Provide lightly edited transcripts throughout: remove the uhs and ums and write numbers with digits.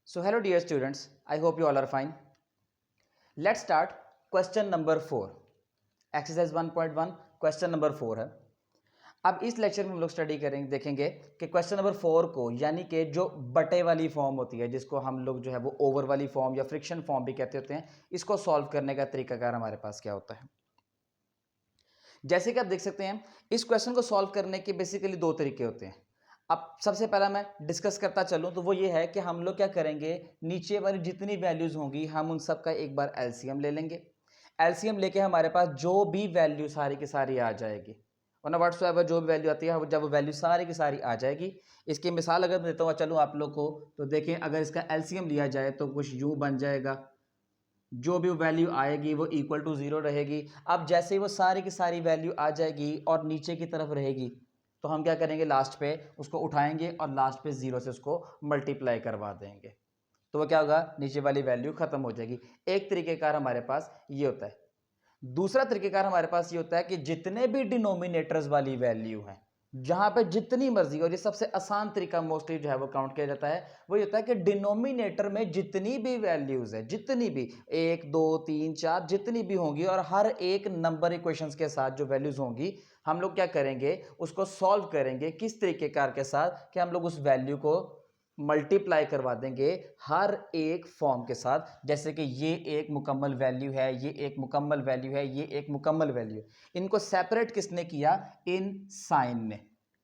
So hello dear students, I hope you all are fine. Let's start question number 4. Exercise 1.1 question number 4 है. अब इस lecture में हम लोग स्टडी करेंगे, देखेंगे कि क्वेश्चन नंबर 4 को, यानी कि जो बटे वाली फॉर्म होती है, जिसको हम लोग जो है वो ओवर वाली फॉर्म या फ्रिक्शन फॉर्म भी कहते होते हैं, इसको सॉल्व करने का तरीकाकार हमारे पास क्या होता है. जैसे कि आप देख सकते हैं, इस क्वेश्चन को सॉल्व करने के बेसिकली दो तरीके होते हैं. अब सबसे पहला मैं डिस्कस करता चलूं तो वो ये है कि हम लोग क्या करेंगे, नीचे वाली जितनी वैल्यूज होंगी हम उन सब का एक बार एलसीएम ले लेंगे. एलसीएम लेके हमारे पास जो भी वैल्यू सारी की सारी आ जाएगी, वरना व्हाट्सएवर जो भी वैल्यू आती है, जब वो वैल्यू सारी की सारी आ जाएगी. इसकी मिसाल अगर मैं देता हूँ चलूँ आप लोग को, तो देखें अगर इसका एलसीएम लिया जाए तो कुछ यूं बन जाएगा. जो भी वैल्यू आएगी वो इक्वल टू 0 रहेगी. अब जैसे ही वो सारी की सारी वैल्यू आ जाएगी और नीचे की तरफ रहेगी, तो हम क्या करेंगे, लास्ट पे उसको उठाएंगे और लास्ट पे 0 से उसको मल्टीप्लाई करवा देंगे. तो वो क्या होगा, नीचे वाली वैल्यू खत्म हो जाएगी. एक तरीकेकार हमारे पास ये होता है. दूसरा तरीकेकार हमारे पास ये होता है कि जितने भी डिनोमिनेटर्स वाली वैल्यू हैं, जहां पे जितनी मर्जी, और ये सबसे आसान तरीका मोस्टली जो है वो काउंट किया जाता है, वो ये होता है कि डिनोमिनेटर में जितनी भी वैल्यूज है, जितनी भी 1 2 3 4 जितनी भी होंगी, और हर एक नंबर इक्वेशंस के साथ जो वैल्यूज होंगी, हम लोग क्या करेंगे, उसको सॉल्व करेंगे. किस तरीकेकार के साथ कि हम लोग उस वैल्यू को मल्टीप्लाई करवा देंगे हर एक फॉर्म के साथ. जैसे कि ये एक मुकम्मल वैल्यू है, ये एक मुकम्मल वैल्यू है, ये एक मुकम्मल वैल्यू है. इनको सेपरेट किसने किया, इन साइन ने.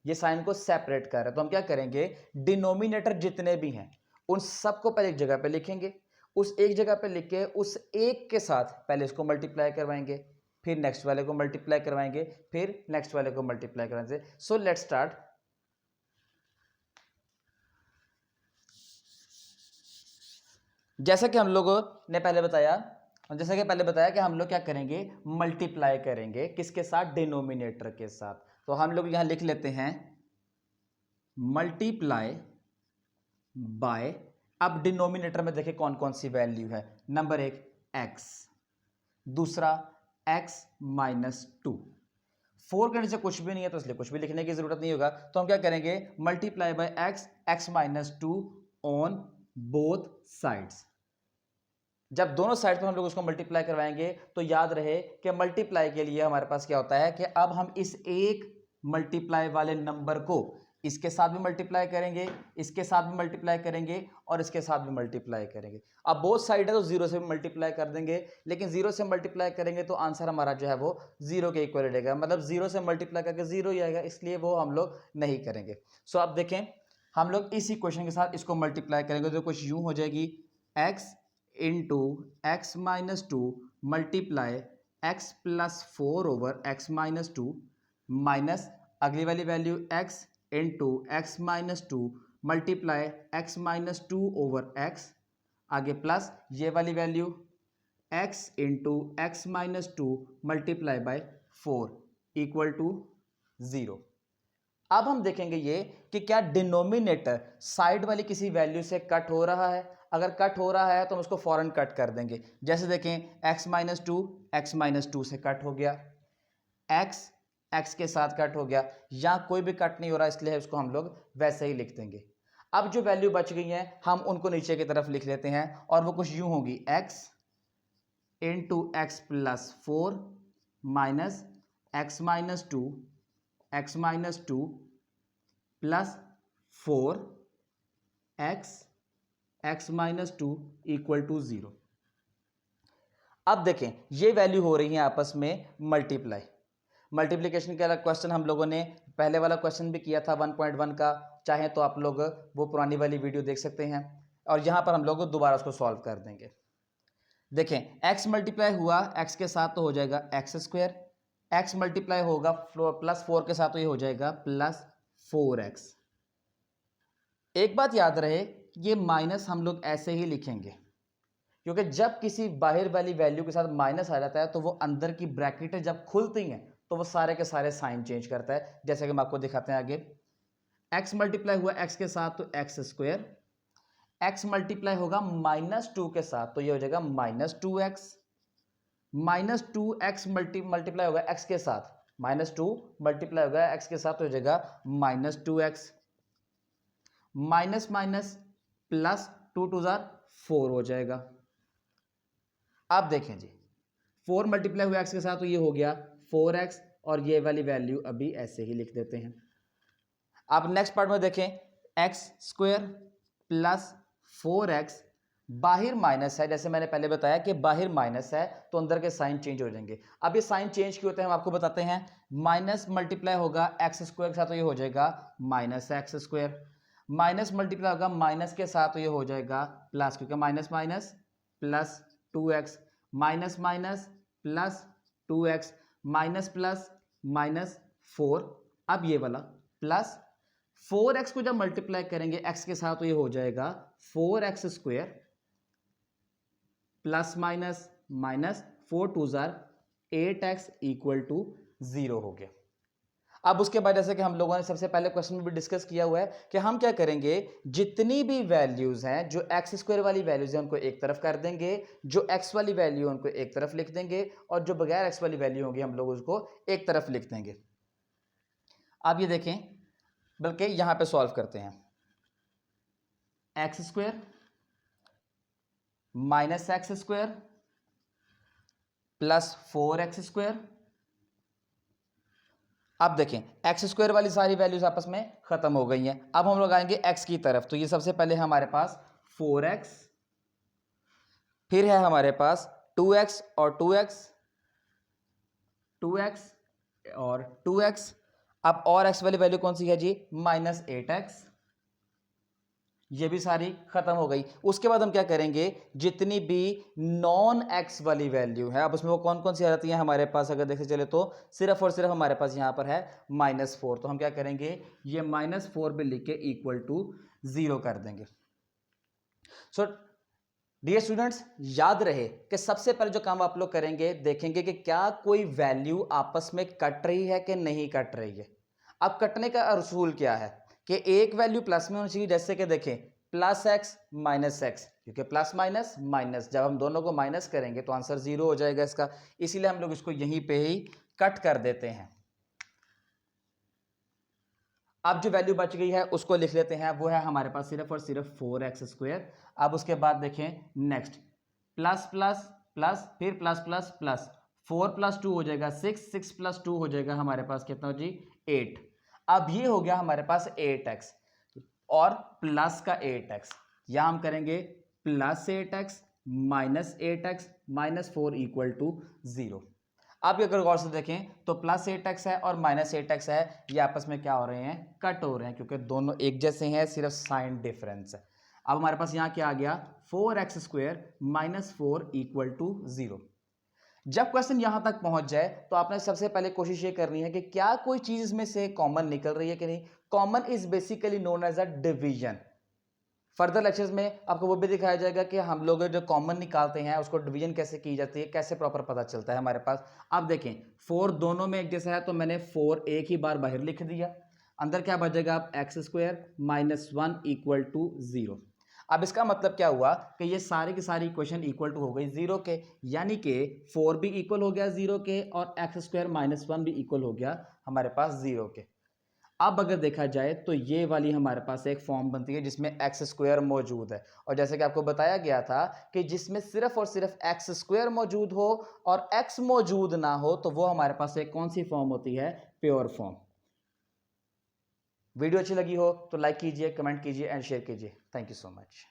ये साइन को सेपरेट कर रहा है. तो हम क्या करेंगे, डिनोमिनेटर जितने भी हैं उन सबको पहले एक जगह पे लिखेंगे. उस एक जगह पे लिख के उस एक के साथ पहले इसको मल्टीप्लाई करवाएंगे, फिर नेक्स्ट वाले को मल्टीप्लाई करवाएंगे, फिर नेक्स्ट वाले को मल्टीप्लाई करवाएंगे. So let's start. जैसा कि हम लोगों ने पहले बताया, कि हम लोग क्या करेंगे, मल्टीप्लाई करेंगे किसके साथ, डिनोमिनेटर के साथ. तो हम लोग यहां लिख लेते हैं मल्टीप्लाई बाय. अब डिनोमिनेटर में देखिए कौन कौन सी वैल्यू है. नंबर 1 x, दूसरा x माइनस 2. 4 के नीचे कुछ भी नहीं है तो इसलिए कुछ भी लिखने की जरूरत नहीं होगा. तो हम क्या करेंगे, multiply by x minus 2 on both sides. जब दोनों साइड पर हम लोग उसको मल्टीप्लाई करवाएंगे तो याद रहे कि मल्टीप्लाई के लिए हमारे पास क्या होता है कि अब हम इस एक मल्टीप्लाई वाले नंबर को इसके साथ भी मल्टीप्लाई करेंगे, इसके साथ भी मल्टीप्लाई करेंगे, और इसके साथ भी मल्टीप्लाई करेंगे. अब बोथ साइड है तो 0 से भी मल्टीप्लाई कर देंगे, लेकिन 0 से मल्टीप्लाई करेंगे तो आंसर हमारा जो है वो 0 के इक्वल रहेगा. मतलब 0 से मल्टीप्लाई करके 0 ही आएगा, इसलिए वो हम लोग नहीं करेंगे. सो अब देखें, हम लोग इस इक्वेशन के साथ इसको मल्टीप्लाई करेंगे तो कुछ यूं हो जाएगी, x into x minus 2 multiply x plus 4 over x minus 2, minus अगली वाली value x into x minus 2 multiply x minus 2 over x, आगे प्लस ये वाली value x into x minus 2 multiply by 4 equal to 0. अब हम देखेंगे ये कि क्या डिनोमिनेटर साइड वाली किसी वैल्यू से कट हो रहा है. अगर कट हो रहा है तो हम उसको फौरन कट कर देंगे. जैसे देखें, x माइनस 2 से कट हो गया, x के साथ कट हो गया, या कोई भी कट नहीं हो रहा, इसलिए उसको हम लोग वैसे ही लिख देंगे. अब जो वैल्यू बच गई है हम उनको नीचे की तरफ लिख लेते हैं, और वो कुछ यूं होगी, x into x plus 4 minus x minus 2 plus 4 x minus 2 equal to 0. अब देखें ये वैल्यू हो रही है आपस में मल्टीप्लाई. मल्टीप्लिकेशन का क्वेश्चन हम लोगों ने पहले वाला क्वेश्चन भी किया था 1.1 का, चाहे तो आप लोग वो पुरानी वाली वीडियो देख सकते हैं, और यहां पर हम लोग दोबारा उसको सॉल्व कर देंगे. देखें x मल्टीप्लाई हुआ x के साथ तो हो जाएगा एक्स स्क्वायर, x मल्टीप्लाई होगा प्लस 4 के साथ तो ये हो जाएगा प्लस 4x. एक बात याद रहे, ये माइनस हम लोग ऐसे ही लिखेंगे, क्योंकि जब किसी बाहर वाली वैल्यू के साथ माइनस आ जाता है तो वो अंदर की ब्रैकेट जब खुलती हैं तो वो सारे के सारे साइन चेंज करता है. जैसे कि हम आपको दिखाते हैं आगे, x मल्टीप्लाई हुआ x के साथ तो एक्स स्क्वायर, x मल्टीप्लाई होगा माइनस 2 के साथ तो ये हो जाएगा minus 2x, minus 2x multiply होगा x के साथ, माइनस 2 मल्टीप्लाई होगा x के साथ तो हो जाएगा minus 2x, minus minus plus 2 2 jar 4 हो जाएगा। आप देखें जी 4 मल्टीप्लाई हुआ एक्स के साथ तो ये हो गया 4x और ये वाली वैल्यू अभी ऐसे ही लिख देते हैं। आप नेक्स्ट पार्ट में देखें एक्स स्क्वायर प्लस 4x, बाहर माइनस है, जैसे मैंने पहले बताया कि बाहर माइनस है तो अंदर के साइन चेंज हो जाएंगे। अब ये साइन चेंज क्यों होते हैं हम आपको बताते हैं। माइनस मल्टीप्लाई होगा एक्स स्क्वायर के साथ तो ये हो जाएगा minus x square, minus multiply होगा माइनस के साथ तो ये हो जाएगा प्लस, क्योंकि minus minus plus 2x, minus minus plus 2x, minus plus minus 4। अब ये वाला प्लस 4x को जब मल्टीप्लाई करेंगे x के साथ तो ये हो जाएगा 4x square plus minus minus 4 2 जार 8x इक्वल टू 0 हो गया। अब उसके बाद जैसे कि हम लोगों ने सबसे पहले क्वेश्चन में भी डिस्कस किया हुआ है कि हम क्या करेंगे, जितनी भी वैल्यूज हैं जो एक्स स्क्वायर वाली वैल्यूज हैं उनको एक तरफ कर देंगे, जो एक्स वाली वैल्यू है उनको एक तरफ लिख देंगे, और जो बगैर एक्स वाली वैल्यू होगी हम लोग उसको एक तरफ लिख देंगे। अब ये देखें, बल्कि यहां पे सॉल्व करते हैं। X square minus x square plus 4x square. अब देखें एक्स स्क्वायर वाली सारी वैल्यूज आपस में खत्म हो गई हैं। अब हम लोग आएंगे एक्स की तरफ, तो ये सबसे पहले हमारे पास 4x, फिर है हमारे पास 2x और 2x, 2x और 2x। अब और x वाली वैल्यू कौन सी है जी, माइनस 8x, ये भी सारी खत्म हो गई। उसके बाद हम क्या करेंगे, जितनी भी नॉन एक्स वाली वैल्यू है अब उसमें वो कौन कौन सी आ जाती है हमारे पास, अगर देखते चले तो सिर्फ और सिर्फ हमारे पास यहां पर है -4, तो हम क्या करेंगे ये -4 भी लिख के इक्वल टू 0 कर देंगे। सो डियर स्टूडेंट्स, याद रहे कि सबसे पहले जो काम आप लोग करेंगे, देखेंगे कि क्या कोई वैल्यू आपस में कट रही है कि नहीं कट रही है। अब कटने का असूल क्या है कि एक वैल्यू प्लस में होनी चाहिए, जैसे कि देखें प्लस एक्स माइनस एक्स, क्योंकि प्लस माइनस माइनस, जब हम दोनों को माइनस करेंगे तो आंसर 0 हो जाएगा इसका, इसीलिए हम लोग इसको यहीं पे ही कट कर देते हैं। अब जो वैल्यू बच गई है उसको लिख लेते हैं, वो है हमारे पास सिर्फ और सिर्फ 4x स्क्वायर। अब उसके बाद देखें नेक्स्ट प्लस प्लस प्लस फिर प्लस प्लस प्लस 4 + 2 हो जाएगा 6, 6 + 2 हो जाएगा हमारे पास कितना जी 8। अब ये हो गया हमारे पास 8x और प्लस का 8x, यहां हम करेंगे plus 8x minus 8x minus 4 equal to 0। अब अगर गौर से देखें तो प्लस 8x है और माइनस 8x है, ये आपस में क्या हो रहे हैं, कट हो रहे हैं, क्योंकि दोनों एक जैसे हैं, सिर्फ साइन डिफरेंस है। अब हमारे पास यहां क्या आ गया 4x square minus 4 equal to 0। जब क्वेश्चन यहां तक पहुंच जाए तो आपने सबसे पहले कोशिश ये करनी है कि क्या कोई चीज इसमें से कॉमन निकल रही है कि नहीं। Common is basically known as a division. Further lectures में आपको वो भी दिखाया जाएगा कि हम लोग जो कॉमन निकालते हैं उसको डिवीजन कैसे की जाती है, कैसे प्रॉपर पता चलता है हमारे पास। अब देखें 4 दोनों में एक जैसा है, तो मैंने 4 एक ही बार बाहर लिख दिया, अंदर क्या बचेगा अब x square minus 1 equal to 0। अब इसका मतलब क्या हुआ कि ये सारी की सारी इक्वेशन इक्वल टू हो गई 0 के, यानी कि 4 भी इक्वल हो गया 0 के और एक्स स्क्वायर माइनस 1 भी इक्वल हो गया हमारे पास 0 के। अब अगर देखा जाए तो ये वाली हमारे पास एक फॉर्म बनती है जिसमें एक्स स्क्वायर मौजूद है, और जैसे कि आपको बताया गया था कि जिसमें सिर्फ और सिर्फ एक्स स्क्वायर मौजूद हो और एक्स मौजूद ना हो तो वो हमारे पास एक कौन सी फॉर्म होती है, प्योर फॉर्म। वीडियो अच्छी लगी हो तो लाइक कीजिए, कमेंट कीजिए एंड शेयर कीजिए। Thank you so much.